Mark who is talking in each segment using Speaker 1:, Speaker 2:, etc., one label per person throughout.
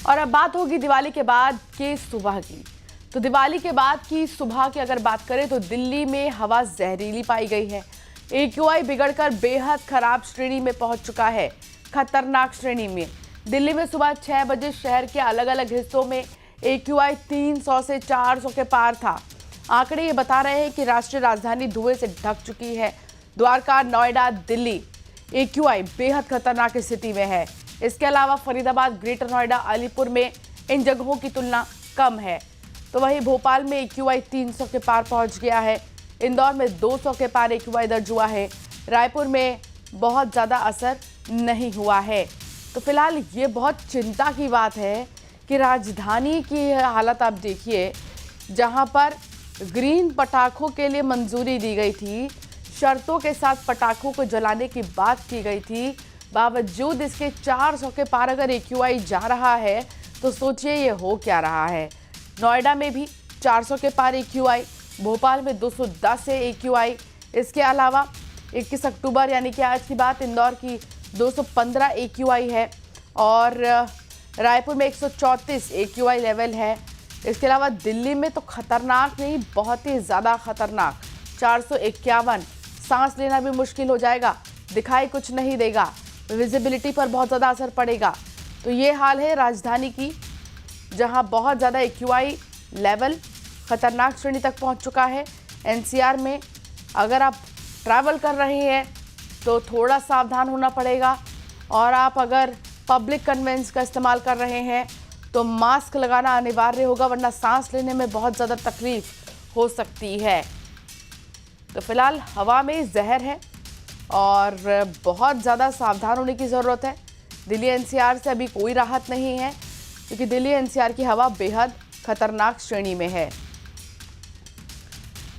Speaker 1: और अब बात होगी दिवाली के बाद की सुबह की। तो दिवाली के बाद की सुबह की अगर बात करें तो दिल्ली में हवा जहरीली पाई गई है। AQI बिगड़कर बेहद खराब श्रेणी में पहुंच चुका है, खतरनाक श्रेणी में। दिल्ली में सुबह 6 बजे शहर के अलग अलग हिस्सों में AQI 300 से 400 के पार था। आंकड़े ये बता रहे हैं कि राष्ट्रीय राजधानी धुएं से ढक चुकी है। द्वारका, नोएडा, दिल्ली AQI बेहद खतरनाक स्थिति में है। इसके अलावा फरीदाबाद, ग्रेटर नोएडा, अलीपुर में इन जगहों की तुलना कम है। तो वहीं भोपाल में AQI 300 के पार पहुंच गया है। इंदौर में 200 के पार AQI दर्ज हुआ है। रायपुर में बहुत ज़्यादा असर नहीं हुआ है। तो फिलहाल ये बहुत चिंता की बात है कि राजधानी की हालत आप देखिए, जहां पर ग्रीन पटाखों के लिए मंजूरी दी गई थी, शर्तों के साथ पटाखों को जलाने की बात की गई थी, बावजूद इसके 400 के पार अगर AQI जा रहा है तो सोचिए ये हो क्या रहा है। नोएडा में भी 400 के पार AQI, भोपाल में 210 है AQI। इसके अलावा 21 अक्टूबर यानी कि आज की बात, इंदौर की 215 AQI है और रायपुर में 134 AQI लेवल है। इसके अलावा दिल्ली में तो खतरनाक नहीं, बहुत ही ज़्यादा खतरनाक 451। सांस लेना भी मुश्किल हो जाएगा, दिखाई कुछ नहीं देगा, विजिबिलिटी पर बहुत ज़्यादा असर पड़ेगा। तो ये हाल है राजधानी की, जहां बहुत ज़्यादा AQI लेवल खतरनाक श्रेणी तक पहुंच चुका है। NCR में अगर आप ट्रैवल कर रहे हैं तो थोड़ा सावधान होना पड़ेगा, और आप अगर पब्लिक कन्वेंस का इस्तेमाल कर रहे हैं तो मास्क लगाना अनिवार्य होगा, वरना सांस लेने में बहुत ज़्यादा तकलीफ हो सकती है। तो फिलहाल हवा में जहर है और बहुत ज़्यादा सावधान होने की ज़रूरत है। दिल्ली NCR से अभी कोई राहत नहीं है, क्योंकि दिल्ली NCR की हवा बेहद खतरनाक श्रेणी में है।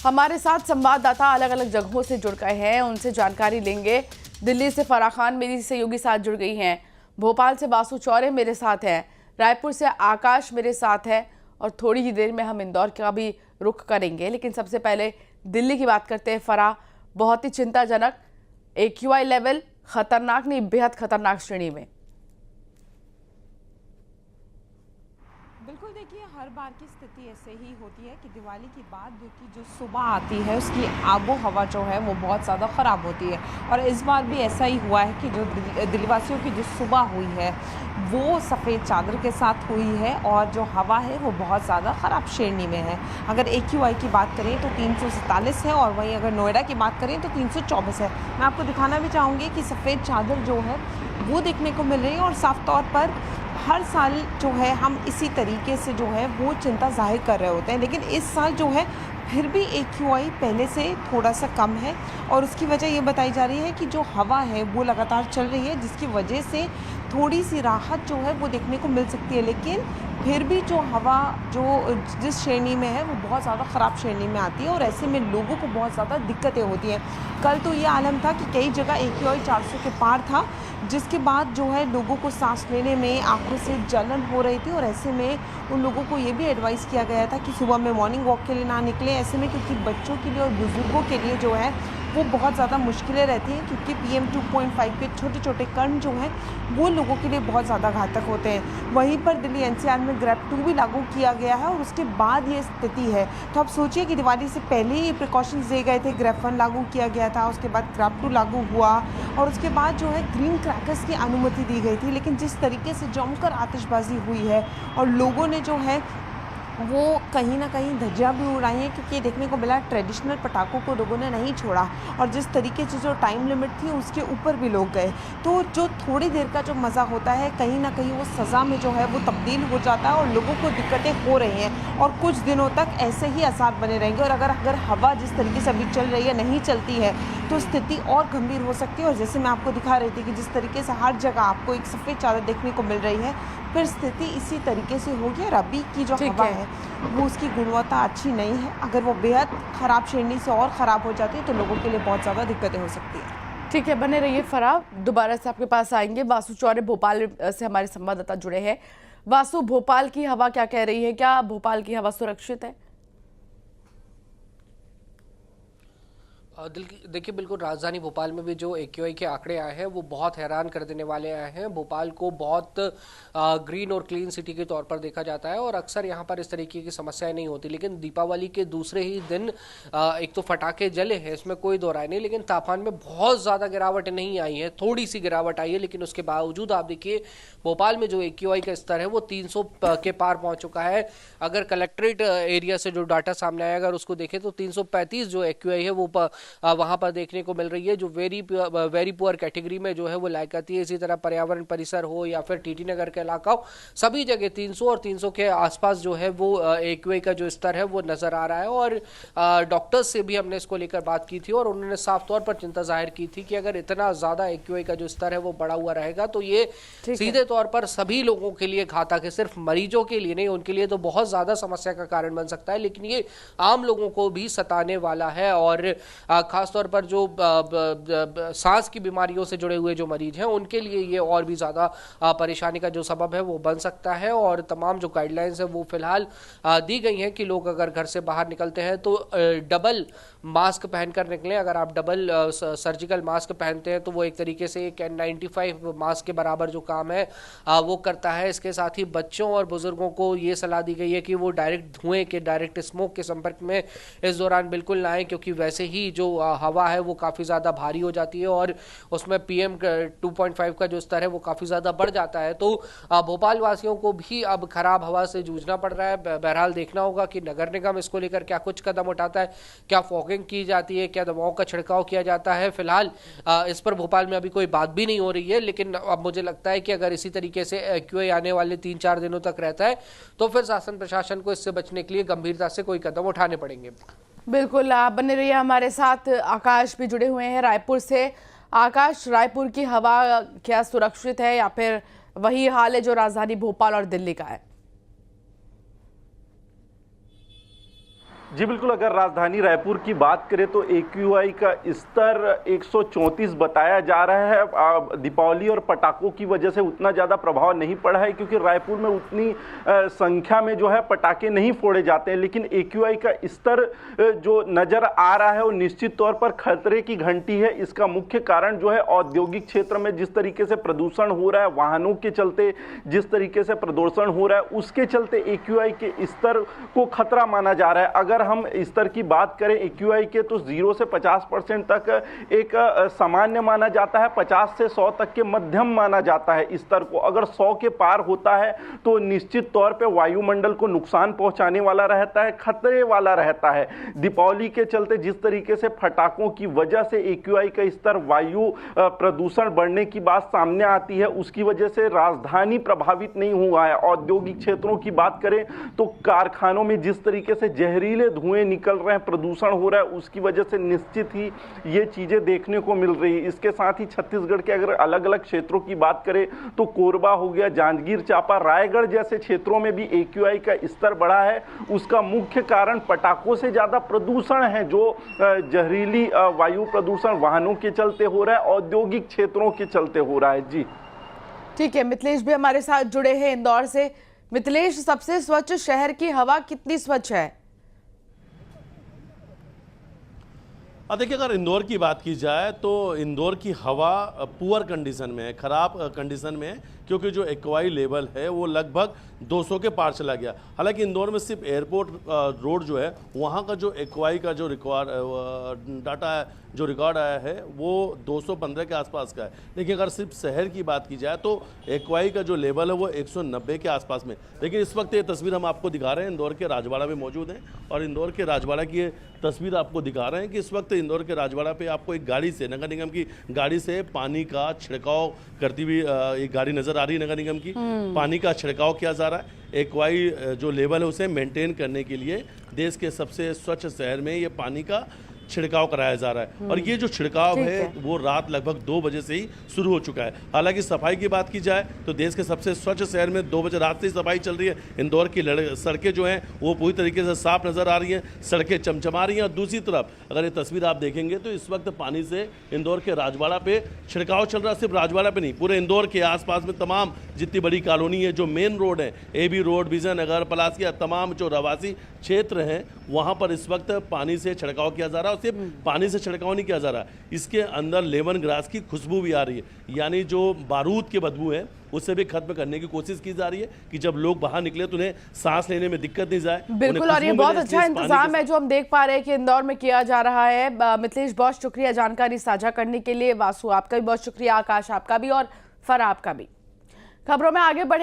Speaker 1: हमारे साथ संवाददाता अलग अलग जगहों से जुड़ गए हैं, उनसे जानकारी लेंगे। दिल्ली से फराह खान मेरी सहयोगी साथ जुड़ गई हैं, भोपाल से बासु चौरे मेरे साथ हैं, रायपुर से आकाश मेरे साथ है, और थोड़ी ही देर में हम इंदौर का भी रुख करेंगे। लेकिन सबसे पहले दिल्ली की बात करते हैं। फराह, बहुत ही चिंताजनक AQI लेवल, खतरनाक नहीं बेहद खतरनाक श्रेणी में।
Speaker 2: बिल्कुल, देखिए हर बार की स्थिति ऐसे ही होती है कि दिवाली के बाद की जो सुबह आती है उसकी आबो हवा जो है वो बहुत ज़्यादा ख़राब होती है, और इस बार भी ऐसा ही हुआ है कि जो दिल्लीवासियों की जो सुबह हुई है वो सफ़ेद चादर के साथ हुई है, और जो हवा है वो बहुत ज़्यादा ख़राब श्रेणी में है। अगर AQI की बात करें तो 347 है, और वहीं अगर नोएडा की बात करें तो 324 है। मैं आपको दिखाना भी चाहूँगी कि सफ़ेद चादर जो है वो देखने को मिल रही है, और साफ तौर पर हर साल जो है हम इसी तरीके से जो है वो चिंता जाहिर कर रहे होते हैं, लेकिन इस साल जो है फिर भी AQI पहले से थोड़ा सा कम है, और उसकी वजह ये बताई जा रही है कि जो हवा है वो लगातार चल रही है, जिसकी वजह से थोड़ी सी राहत जो है वो देखने को मिल सकती है। लेकिन फिर भी जो हवा जो जिस श्रेणी में है वो बहुत ज़्यादा ख़राब श्रेणी में आती है, और ऐसे में लोगों को बहुत ज़्यादा दिक्कतें होती हैं। कल तो ये आलम था कि कई जगह AQI 400 के पार था, जिसके बाद जो है लोगों को सांस लेने में आंखों से जलन हो रही थी, और ऐसे में उन लोगों को ये भी एडवाइस किया गया था कि सुबह में मॉर्निंग वॉक के लिए ना निकलें, ऐसे में, क्योंकि बच्चों के लिए और बुज़ुर्गों के लिए जो है वो बहुत ज़्यादा मुश्किलें रहती हैं, क्योंकि PM 2.5 के छोटे छोटे कण जो हैं वो लोगों के लिए बहुत ज़्यादा घातक होते हैं। वहीं पर दिल्ली NCR में ग्रैप 2 भी लागू किया गया है, और उसके बाद ये स्थिति है। तो आप सोचिए कि दिवाली से पहले ही ये प्रिकॉशंस दिए गए थे, ग्रैप 1 लागू किया गया था, उसके बाद ग्रैप 2 लागू हुआ, और उसके बाद जो है ग्रीन क्रैकर्स की अनुमति दी गई थी। लेकिन जिस तरीके से जमकर आतिशबाजी हुई है और लोगों ने जो है वो कहीं ना कहीं धज्जियाँ भी उड़ाई हैं, क्योंकि देखने को मिला ट्रेडिशनल पटाखों को लोगों ने नहीं छोड़ा, और जिस तरीके से जो टाइम लिमिट थी उसके ऊपर भी लोग गए। तो जो थोड़ी देर का जो मज़ा होता है कहीं ना कहीं वो सज़ा में जो है वो तब्दील हो जाता है, और लोगों को दिक्कतें हो रही हैं, और कुछ दिनों तक ऐसे ही आसार बने रहेंगे। और अगर हवा जिस तरीके से अभी चल रही है नहीं चलती है तो स्थिति और गंभीर हो सकती है। और जैसे मैं आपको दिखा रही थी कि जिस तरीके से हर जगह आपको एक सफ़ेद चादर देखने को मिल रही है, फिर स्थिति इसी तरीके से होगी। और अभी की जो हवा है वो उसकी गुणवत्ता अच्छी नहीं है, अगर वो बेहद ख़राब श्रेणी से और ख़राब हो जाती है तो लोगों के लिए बहुत ज़्यादा दिक्कतें हो सकती हैं।
Speaker 1: ठीक है, बने रहिए फराह, दोबारा से आपके पास आएंगे। वासु चौरे भोपाल से हमारे संवाददाता जुड़े हैं। वासु, भोपाल की हवा क्या कह रही है? क्या भोपाल की हवा सुरक्षित है?
Speaker 3: देखिए बिल्कुल राजधानी भोपाल में भी जो एक्यूआई के आंकड़े आए हैं वो बहुत हैरान कर देने वाले आए हैं। भोपाल को बहुत ग्रीन और क्लीन सिटी के तौर पर देखा जाता है और अक्सर यहाँ पर इस तरीके की समस्याएं नहीं होती, लेकिन दीपावली के दूसरे ही दिन एक तो फटाके जले हैं, इसमें कोई दो राय नहीं, लेकिन तापमान में बहुत ज़्यादा गिरावट नहीं आई है, थोड़ी सी गिरावट आई है। लेकिन उसके बावजूद आप देखिए भोपाल में जो एक्यूआई का स्तर है वो 300 के पार पहुंच चुका है। अगर कलेक्ट्रेट एरिया से जो डाटा सामने आया अगर उसको देखें तो 335 जो एक्यूआई है वो वहां पर देखने को मिल रही है, जो वेरी पुअर कैटेगरी में जो है वो लायक आती है। इसी तरह पर्यावरण परिसर हो या फिर टीटी नगर का इलाका हो, सभी जगह 300 और 300 के आसपास जो है वो एक्यूआई का जो स्तर है वो नजर आ रहा है। और डॉक्टर्स से भी हमने इसको लेकर बात की थी और उन्होंने साफ तौर पर चिंता जाहिर की थी कि अगर इतना ज्यादा एक्यूआई का जो स्तर है वो बढ़ा हुआ रहेगा तो ये सीधे तौर पर सभी लोगों के लिए घातक है, सिर्फ मरीजों के लिए नहीं, उनके लिए तो बहुत ज्यादा समस्या का कारण बन सकता है, लेकिन ये आम लोगों को भी सताने वाला है। और खासतौर पर जो सांस की बीमारियों से जुड़े हुए जो मरीज हैं उनके लिए ये और भी ज़्यादा परेशानी का जो सबब है वो बन सकता है। और तमाम जो गाइडलाइंस है वो फिलहाल दी गई हैं कि लोग अगर घर से बाहर निकलते हैं तो डबल मास्क पहनकर निकलें। अगर आप डबल सर्जिकल मास्क पहनते हैं तो वो एक तरीके से एक N95 मास्क के बराबर जो काम है वो करता है। इसके साथ ही बच्चों और बुजुर्गों को ये सलाह दी गई है कि वो डायरेक्ट धुएं के, डायरेक्ट स्मोक के संपर्क में इस दौरान बिल्कुल ना आए, क्योंकि वैसे ही जो हवा है वो काफ़ी ज़्यादा भारी हो जाती है और उसमें PM 2.5 का जो स्तर है वो काफ़ी ज़्यादा बढ़ जाता है। तो भोपाल वासियों को भी अब खराब हवा से जूझना पड़ रहा है। बहरहाल देखना होगा कि नगर निगम इसको लेकर क्या कुछ कदम उठाता है, क्या फॉगिंग की जाती है, क्या दवाओं का छिड़काव किया जाता है। फिलहाल इस पर भोपाल में अभी कोई बात भी नहीं हो रही है, लेकिन अब मुझे लगता है कि अगर इसी तरीके से एक्यूआई आने वाले 3-4 दिनों तक रहता है तो फिर शासन प्रशासन को इससे बचने के लिए गंभीरता से कोई कदम उठाने पड़ेंगे।
Speaker 1: बिल्कुल, आप बने रहिए हमारे साथ। आकाश भी जुड़े हुए हैं रायपुर से। आकाश, रायपुर की हवा क्या सुरक्षित है या फिर वही हाल है जो राजधानी भोपाल और दिल्ली का है?
Speaker 4: जी बिल्कुल, अगर राजधानी रायपुर की बात करें तो एक्यूआई का स्तर 134 बताया जा रहा है। दीपावली और पटाखों की वजह से उतना ज़्यादा प्रभाव नहीं पड़ा है क्योंकि रायपुर में उतनी संख्या में जो है पटाखे नहीं फोड़े जाते हैं, लेकिन एक्यूआई का स्तर जो नज़र आ रहा है वो निश्चित तौर पर खतरे की घंटी है। इसका मुख्य कारण जो है औद्योगिक क्षेत्र में जिस तरीके से प्रदूषण हो रहा है, वाहनों के चलते जिस तरीके से प्रदूषण हो रहा है, उसके चलते एक्यूआई के स्तर को खतरा माना जा रहा है। अगर हम स्तर की बात करें एक्यूआई के तो 0 से 50% तक एक सामान्य माना जाता है, 50 से 100 तक के मध्यम माना जाता है स्तर को। अगर 100 के पार होता है तो निश्चित तौर पे वायुमंडल को नुकसान पहुंचाने वाला रहता है, खतरे वाला रहता है। दीपावली के चलते जिस तरीके से फटाकों की वजह से एक्यूआई का स्तर, वायु प्रदूषण बढ़ने की बात सामने आती है, उसकी वजह से राजधानी प्रभावित नहीं हुआ है। औद्योगिक क्षेत्रों की बात करें तो कारखानों में जिस तरीके से जहरीले धुएं निकल रहे हैं, प्रदूषण हो रहा है, उसकी वजह से निश्चित ही ये चीजें देखने को मिल रही है। इसके साथ ही छत्तीसगढ़ के अगर अलग अलग क्षेत्रों की बात करें तो कोरबा हो गया, जांजगीर चांपा, रायगढ़ जैसे क्षेत्रों में भी एक्यूआई का स्तर बढ़ा है। उसका मुख्य कारण पटाखों से ज्यादा प्रदूषण है, जो जहरीली वायु प्रदूषण वाहनों के चलते हो रहा है, औद्योगिक क्षेत्रों के चलते हो रहा है। जी
Speaker 1: ठीक है, मिथिलेश भी हमारे साथ जुड़े हैं इंदौर से। मिथिलेश, सबसे स्वच्छ शहर की हवा कितनी स्वच्छ है?
Speaker 5: देखिए, अगर इंदौर की बात की जाए तो इंदौर की हवा पुअर कंडीशन में है, ख़राब कंडीशन में है, क्योंकि जो एक्यूआई लेवल है वो लगभग 200 के पार चला गया। हालांकि इंदौर में सिर्फ एयरपोर्ट रोड जो है वहाँ का जो एक्यूआई का जो डाटा है, जो रिकॉर्ड आया है वो 215 के आसपास का है। लेकिन अगर सिर्फ शहर की बात की जाए तो एक्यूआई का जो लेवल है वो 190 के आसपास में। लेकिन इस वक्त ये तस्वीर हम आपको दिखा रहे हैं, इंदौर के राजवाड़ा में मौजूद हैं और इंदौर के राजवाड़ा की ये तस्वीर आपको दिखा रहे हैं कि इस वक्त इंदौर के राजवाड़ा पे आपको एक गाड़ी से, नगर निगम की गाड़ी से पानी का छिड़काव करती हुई एक गाड़ी नजर आ रही है। नगर निगम की पानी का छिड़काव किया जा रहा है। एक्यूआई जो लेवल है उसे मेंटेन करने के लिए देश के सबसे स्वच्छ शहर में ये पानी का छिड़काव कराया जा रहा है। और ये जो छिड़काव है वो रात लगभग 2 बजे से ही शुरू हो चुका है। हालांकि सफाई की बात की जाए तो देश के सबसे स्वच्छ शहर में 2 बजे रात से ही सफाई चल रही है। इंदौर की सड़कें जो हैं वो पूरी तरीके से साफ नजर आ रही हैं, सड़कें चमचमा रही हैं। और दूसरी तरफ अगर ये तस्वीर आप देखेंगे तो इस वक्त पानी से इंदौर के राजवाड़ा पे छिड़काव चल रहा है। सिर्फ राजवाड़ा पे नहीं, पूरे इंदौर के आसपास में तमाम जितनी बड़ी कॉलोनी है, जो मेन रोड है, AB रोड, विजय नगर, पलासिया, तमाम जो रवासी क्षेत्र हैं वहाँ पर इस वक्त पानी से छिड़काव किया जा रहा है। और सिर्फ पानी से छिड़काव नहीं किया जा रहा, इसके अंदर लेमन ग्रास की खुशबू भी आ रही है, यानी जो बारूद की बदबू है उसे भी खत्म करने की कोशिश की जा रही है कि जब लोग बाहर निकले तो उन्हें सांस लेने में दिक्कत नहीं जाए।
Speaker 1: बिल्कुल, और ये बहुत अच्छा इंतजाम है जो हम देख पा रहे हैं कि इंदौर में किया जा रहा है। मिथिलेश, बहुत शुक्रिया जानकारी साझा करने के लिए। वासु, आपका भी बहुत शुक्रिया, आकाश आपका भी, और फर आपका भी। खबरों में आगे बढ़े।